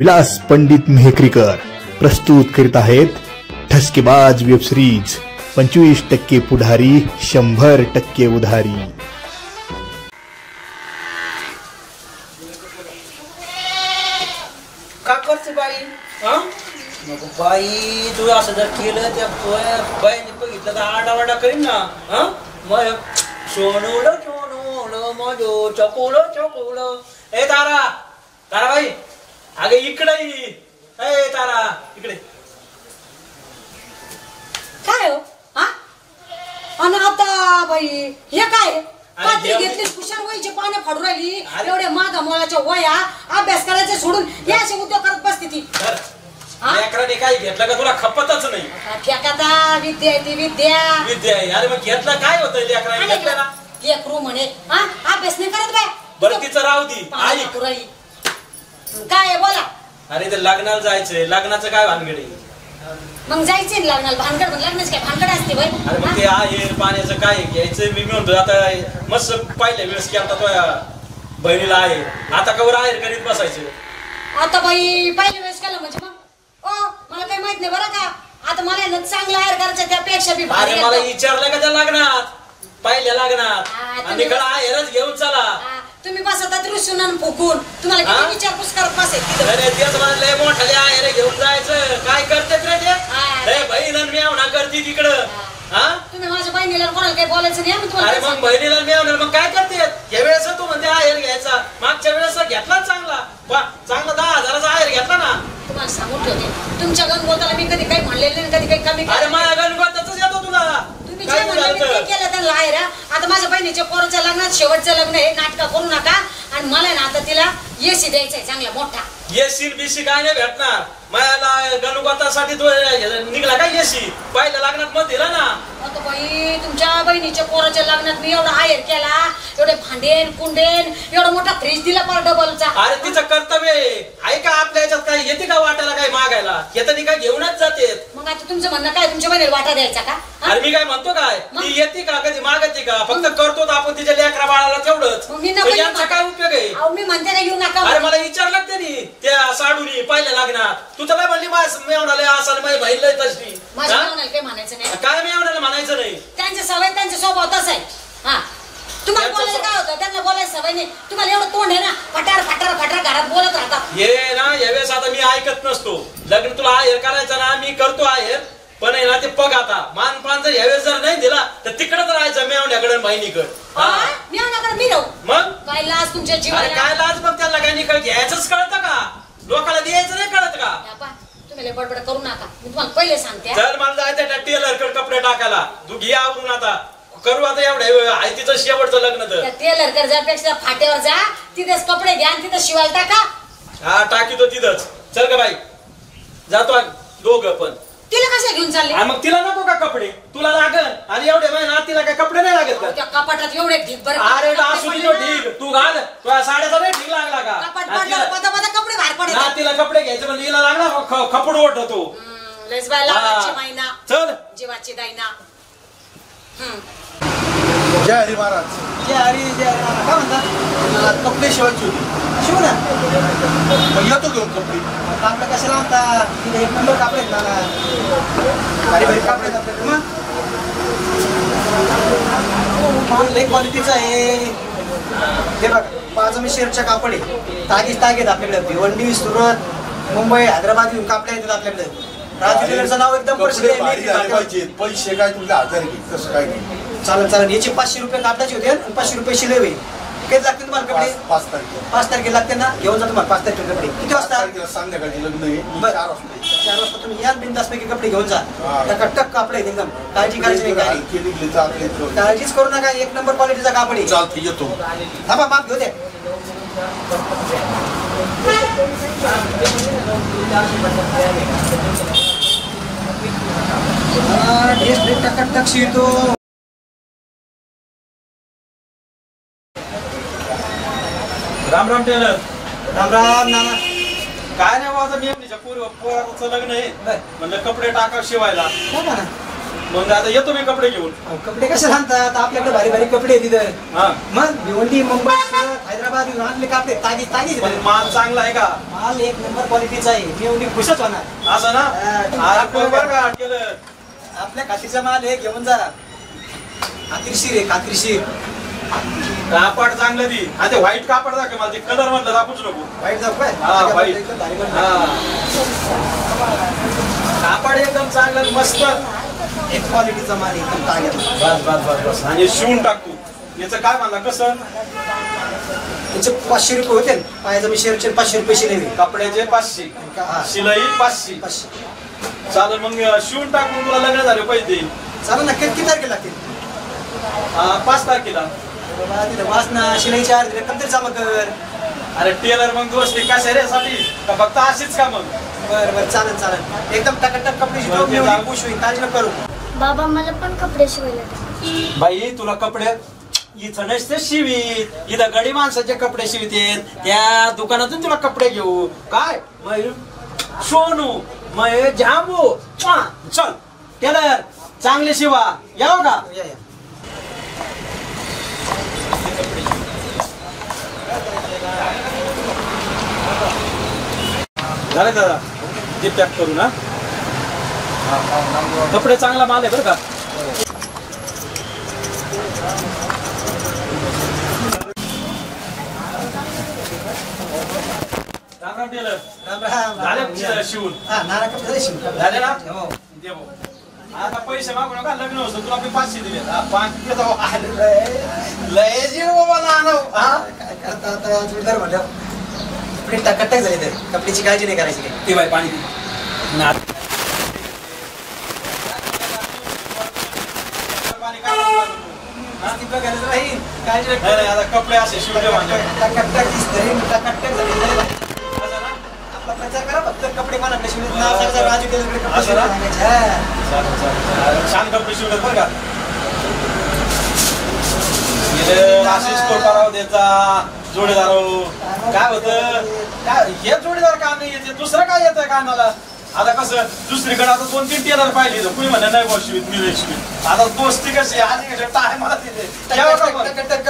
विलास पंडित मेहकरीकर प्रस्तुत करीत आहेत ठसकेबाज वेब सिरीज 25% पुढारी 100% उधारी। का करते बाई? नको बाई, तू असं जर केलं त्या बाईने बघितलं तर आडावाडा करीन ना। मग सोनूलं सोनूलं मजो चकोलं चकोलं। ए तारा, तारा बाई, अगे इकडे ये। ए तारा, इकडे काय हो? आणि आता बाई हे काय पात्री घेतली, कुशार वहीचे पाने फाडू राहिली, एवढे मागा मोलाच्या वया, अभ्यास करायचे सोडून या असे उद्योग करत बसती ती। लेकराने काय घेतलं का तुला खपतच नाही? फेकाता विद्या आहे ती विद्या। विद्या आहे? अरे मग घेतलं काय होतं लेकराने? घेतलं ना लेकरू म्हणे अभ्यास नाही करत बाय। बरं तिचं राहू दी, आई काय आहे बोला। अरे ते लग्नाला जायचंय, लग्नाचं काय भानगड आहे? मग जायचंय लग्नाला, भानगड मग लग्नाची काय भानगड असते बाई? अरे मग ते आहे पाण्याचं काय घ्यायचं मी म्हणतो। आता मस्त पहिल्या वेळेस की आता तो बहिणीला आहे, आता कवर आहेर करीत बसायचं। आता बाई पहिल्या वेळेस केलं म्हणजे मग मला काही माहित नाही बरं का। आता मला चांगला आहेर करायचं त्यापेक्षा बी भारी। अरे मला विचारलं का त्या लग्नात, पहिल्या लग्नात, आणि कडा आहेरच घेऊन चला। तुम्ही बसतात रुसून आणि फुकून, तुम्हाला किती विचारपूस करत बसायची? अरे तेच म्हणलंय, मोठाले आहेर घेऊन जायचं। काय करते रे ते बहीण आणि मेवणा करते तिकडं। तुम्ही माझ्या बहिणीला कोणाला काही बोलायचं नाही मी तुम्हाला। अरे मग बहिणीला मेवणार मग काय करते? या वेळेस तू म्हणते आहेर घ्यायचा, मागच्या वेळेस घेतला चांगला 10,000चा आहेर घेतला ना। तुम्हाला सांगून ठेवते, तुमच्या गणगोताला मी कधी काही म्हणलेलं नाही, कधी काही कमी। अरे माझ्या गणगोताच येतो तुला, तुम्ही जे म्हणले ते केलं त्यांना आहेर। आता माझ्या बहिणीच्या पोराच्या लग्नात शेवटचं लग्न आहे, नाटक करू नका। आणि मला ना आता तिला एसी द्यायचा आहे चांगला मोठा। एसी बीसी काय नाही भेटणार मला गणगोतासाठी। तो निघला काय एसी? पहिल्या लग्नात मग दिला ना। आता बाई तुमच्या बहिणीच्या पोराच्या लग्नात मी एवढा आहेर केला, एवढे भांडेन कुंडेन, एवढा मोठा फ्रीज दिला पर डबलचा। अरे तिचं कर्तव्य आहे का? आपल्या याच्यात काय येते का वाटायला काय मागायला? येतानी काय घेऊनच जाते। मग आता तुमचं म्हणणं काय, तुमच्या बहिणीला वाटा द्यायचा का? अरे मी काय म्हणतो काय, ती येते का कधी मागते का? फक्त करतो आपण तिच्या लेकरा बाळाला तेवढंच। यांचा काय उपयोग आहे? मी म्हणते ना येऊ नका। अरे मला विचारलं त्यांनी त्या साडूनी पहिल्या लग्नात, तू तर म्हणली मी म्हणाले असं माझी बहीण लय तशी। माझ्या मेवण्याला काही म्हणायचं नाही। काय मी म्हणायचं नाही? त्यांच्या सवय त्यांच्या स्वभाव तसा आहे। तुम्हाला बोलायला काय होतं? त्यांना बोलायचं सवय नाही। तुम्हाला एवढं तोंड आहे ना, फटार फटार फटार घरात बोलत राहतात। ये ना यावेळेस आता मी ऐकत नसतो। लग्न तुला आहेर करायचं ना, मी करतो आहेर, पण आहे ना ते पग आता मानपान जर यावेळेस जर नाही दिला तर तिकडच राहायचं मेवण्याकडे बहिणीकडे। मेवण्याकडे मी राहू? मग काय लाज तुमच्या जीवाला? काय लाज? मग त्याला काय निकळ घ्यायचंच कळतं का? लोकांना द्यायचं नाही कळत का? तुम्ही बडबड करू नका, मी तुम्हाला पहिले सांगते। चल मला जायचं त्या टेलरकडे कपडे टाकायला, तू घे आवरून आता करू आता एवढ्या आहे तिचं शेवटचं लग्न। तर टेलर कर जापेक्षा फाट्यावर जा, तिथेच कपडे घ्या, तिथं शिवायला टाका। टाकी तो तिथंच। चल का बाई, जातो दोघं पण। तिला कशा घेऊन चालले? मग तिला नको का कपडे? तुला लागल आणि एवढे महिना तिला काय कपडे नाही लागत का? त्या कपाटात एवढे ढीग भर। अरे असू दे ढीग, तू घाल, तुझ्या साड्याचा नाही ढीग लागला का? कपाट पडलं पदा कपडे बाहेर पडले ना, तिला कपडे घ्यायचे म्हणजे हिला लागला खपड ओढ होतो। लेस बाय लावाची महिना, चल जीवाची दाईना। जय हरी महाराज। जय हरी जय हरी। काय म्हणतात? कपडे शिवायची होती। शिव ना, मग येतो घेऊन कपडे। आपलं कशाला म्हणता? तिथे एक नंबर कापडे आहेत ना, भारी भारी कापडे आहेत आपल्याकडे। मग लई क्वालिटीचं आहे हे बघा। पाचमी शेरच्या कापड आहे, तागीच ताग आहेत आपल्याकडे। भिवंडी, सुरत, मुंबई, हैदराबाद घेऊन कापड्या येतात आपल्याकडे। राजू टेलरचं नाव एकदम प्रसिद्ध आहे। पैसे काय तुला 1000 घे, कसं काय नाही? चालेल चालेल। याचे 500 रुपये कापडाचे होते आणि 500 रुपये शिलाई होईल। किती लागतील तुम्हाला कपडे? 5 तारखेला। 5 तारखेला लागते ना, घेऊन जा तुम्हाला 5 तारखेला कपडे। किती वाजता? संध्याकाळी लग्न आहे, 4 वाजता। 4 वाजता तुम्ही या, बिनधास्त पैकी कपडे घेऊन जा। टक कापड आहे एकदम, काळजी करायची नाही। काळजीच करू नका, एक नंबर क्वालिटीचा कापड आहे। चालते येतो। थांबा माप घेऊ दे। टक शिरतो। राम राम टेलर। राम राम नाना। काय नाही बाबा, मी पोराचं लग्न आहे म्हणलं कपडे टाका शिवायला। मग आता येतो मी कपडे घेऊन. कपडे कसे आणतात आपल्याकडे भारी भारी कपडे तिथं. हा मग भिवंडी मुंबई हैदराबाद आणले कपडे तागी तागी. पण माल चांगला आहे का? माल एक नंबर क्वालिटीचा आहे. मी एवढी खुशच होणार. असं ना? बरोबर का केलं? आपल्या खात्रीचा माल हे घेऊन जा. खात्रीशीर आहे खात्रीशीर. कापड चांगलं दी. आणि ते व्हाईट कापड दाखव मला. ते कलर म्हणलं दाखवूच नको. वाईट जाऊ काय? हा व्हाईट. कापड एकदम चांगलं मस्त एक क्वालिटीचा माल एकदम ताजा. बस बस बस बस. आणि शिवून टाकू. याचं काय म्हणला कसं? त्याचे 500 रुपये होते. पायाजमी शेअरचे 500 रुपये शिलाई. कपड्याचे 500, शिलाई 500. चालेल मग शिवून टाकून तुला लग्न झाले पैसे देईल. चालेल ना. किती तारखेला लागतील? 5 तारखेला. तिथं वासना शिलाई 4 रक्कम तरी जमा कर. अरे टेलर मग दोस्त कशा रे साठी का फक्त अशीच का मग? बरं बरं चालेल चालेल. एकदम टकाटक कपडे शिवून खुश होईल. काळजी नको करू. बाबा मला पण कपडे शिवायला. बाई तुला कपडे इथं नसते शिवीत. इथं गडी माणसाचे कपडे शिवित येत. त्या दुकानातून तुला कपडे घेऊ काय? सोनू मग जांबू चल टेलर चांगले शिवा. यावं का? या या. झाले दादा ते पॅक करू ना. कपडे चांगला माल आहे बरं का. राम राम टेलर. राम राम. झाले शिवून हा नाना कपडे झाले शिवून. झाले ना? हो. दे भाऊ. आता पैसे मागू नका. लग्न होतं तुला मी 500 दिले. 5 लय जीव बाबा नानो. काय करता आता जोडदार म्हणलं. कपडे टकाटक झाले तर कपड्याची काळजी नाही करायची. ते बाई पाणी ना. काळजी नाही आता कपडे असे शिवले म्हणजे टकाटक दिसतंय. टकाटक झाले. आपला प्रचार करा फक्त. कपडे मला शिवले नाव सांगा. राजू केले कपडे छान कपडे शिवले बरं का. आशिष करावं त्याचा जोडीदार काय होतं काय हे जोडीदार का नाही येते. दुसरं काय येतं कानाला. आता कसं दुसरीकडे आता 2-3 टेलर पाहिजे. कुणी म्हणलं नाही बॉस शिवित मी नाही शिवित. आता दोस्ती कशी आधी कशी टाय मला तिथे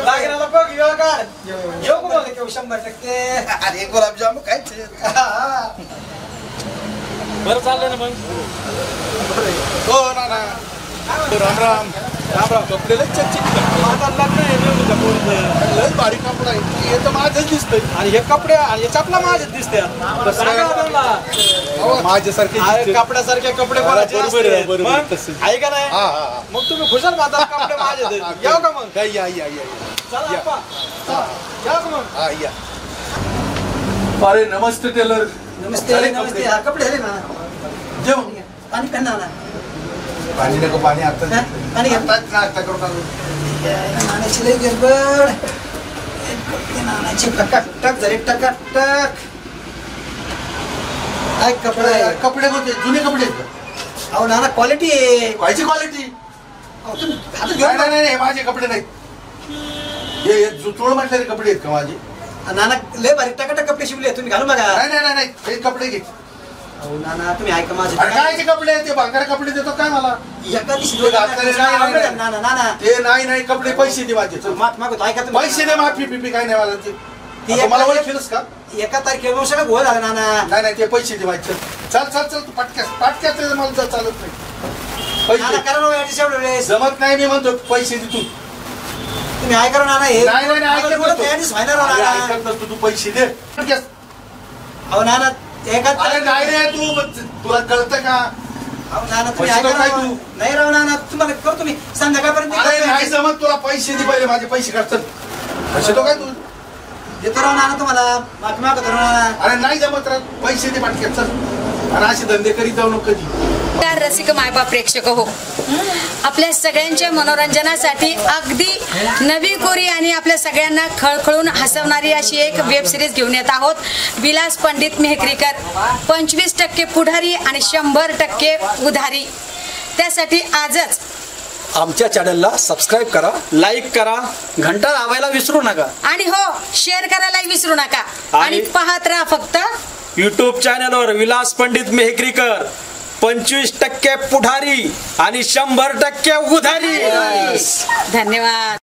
लागेल बघ वेळ काढ. येऊ का? 100%. अरे गुलाबजाम खायचे. बरं चाललंय ना मग. हो ना. राम राम. राम राम. कपडे लय चकचकीत. आता लग्न आहे तुझ्या पोरीचं. लय भारी कपडा आहे. हे तर माझंच दिसतंय. आणि हे कपडे आणि हे चपला माझ्याच दिसते. माझ्यासारखे अरे कपड्यासारखे कपडे कोणाचे बरोबर आहे, असते. बरोबर मग आहे, तसं. आहे का नाही? हा हा मग तुम्ही खुशाल माता कपडे माझे येऊ का मग? या चला अप्पा. या का मग? हा या. अरे नमस्ते टेलर. नमस्ते नमस्ते. हा कपडे झाले ना. जेव. पाणी पेन ना. पाणी नको. पाणी आता पाणी घ्या. नाश्ता करून आलो. नाण्याची लई गडबड. नाण्याची टकाटक झाली. टकाटक. काय कपडे. कपडे कोणते? जुने कपडे आहेत का? अहो नाना क्वालिटी आहे. कायची क्वालिटी? अहो, तुम्ही हातात घेऊन नाही नाही नाही माझे कपडे नाहीत. हे जुतोड म्हटलेले कपडे आहेत का माझे? नाना लय भारी टकाटक कपडे शिवले. तुम्ही घालून बघा. नाही हे कपडे घे. अहो नाना तुम्ही ऐका माझे. अरे कायचे कपडे आहेत ते? भांगार कपडे देतो काय मला? एका दिवशी ते घातलेले नाही. नाना नाना ते नाही कपडे पैसे दे माझे. चल. मागतो ऐका तुम्ही. पैसे दे. माफी पिपी काय नाही मला. ती ते एका- मला ओळखीलच का? एका तारखेला सगळं गोळ झाला नाना. नाही ते पैसे दे माझे. चल तू पटक्याच मला चालत नाही. नाना पैसे करा ना ऍडजस्ट एवढ्या वेळेस. जमत नाही. मी म्हणतो पैसे दे तू. तुम्ही ऐका ना नाना. हे नाही ऐकत नसतो. ऍडजस्ट व्हायला राव अरे, नाना. ऐकत नसतो. तू पैसे दे. पटक्यास. अहो नाना एका अरे नाही रे तू तुला कळतं का? अहो नाना तुम्ही पैसे ऐका नको काय ना. तू? नाही राव नाना तुम्हाला करतो मी संध्याकाळपर्यंत. अरे नाही जमत. तुला पैसे दे पहिले. माझे पैसे काढतात. पैसे तो काय तू? देतो राव नाना तुम्हाला. माफी मागतो राव नाना. अरे नाही जमत रे. पैसे दे पटक्यात. चल. आणि असे धंदे करीत जाऊ नको कधी. रसिक मायबाप प्रेक्षक हो, आपल्या सगळ्यांच्या मनोरंजनासाठी अगदी नवी कोरी आणि आपल्या सगळ्यांना खळखळून हसवणारी अशी एक वेब सिरीज घेऊन येत आहोत. विलास पंडित मेहकरीकर. 25% पुढारी आणि 100% उधारी. त्यासाठी आजच आमच्या चॅनलला सबस्क्राईब करा, लाईक करा, घंटा दाबायला विसरू नका आणि हो शेअर करायला विसरू नका. आणि पाहत राहा फक्त YouTube चॅनलवर विलास पंडित मेहकरीकर. 25% पुढारी आणि 100% उधारी. धन्यवाद.